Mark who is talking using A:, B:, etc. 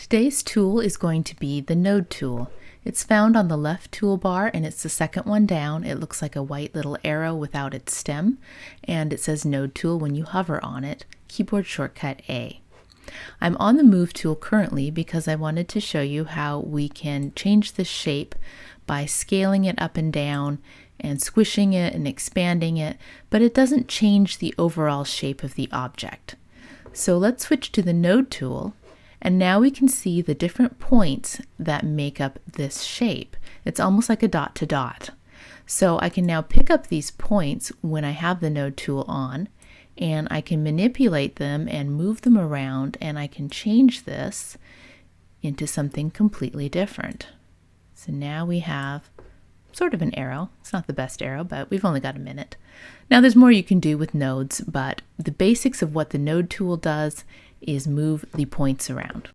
A: Today's tool is going to be the Node tool. It's found on the left toolbar and it's the second one down. It looks like a white little arrow without its stem, and it says Node tool when you hover on it, keyboard shortcut A. I'm on the Move tool currently because I wanted to show you how we can change the shape by scaling it up and down and squishing it and expanding it, but it doesn't change the overall shape of the object. So let's switch to the Node tool, and now we can see the different points that make up this shape. It's almost like a dot to dot. So I can now pick up these points when I have the Node tool on, and I can manipulate them and move them around, and I can change this into something completely different. So now we have sort of an arrow. It's not the best arrow, but we've only got a minute. Now there's more you can do with nodes, but the basics of what the Node tool does is move the points around.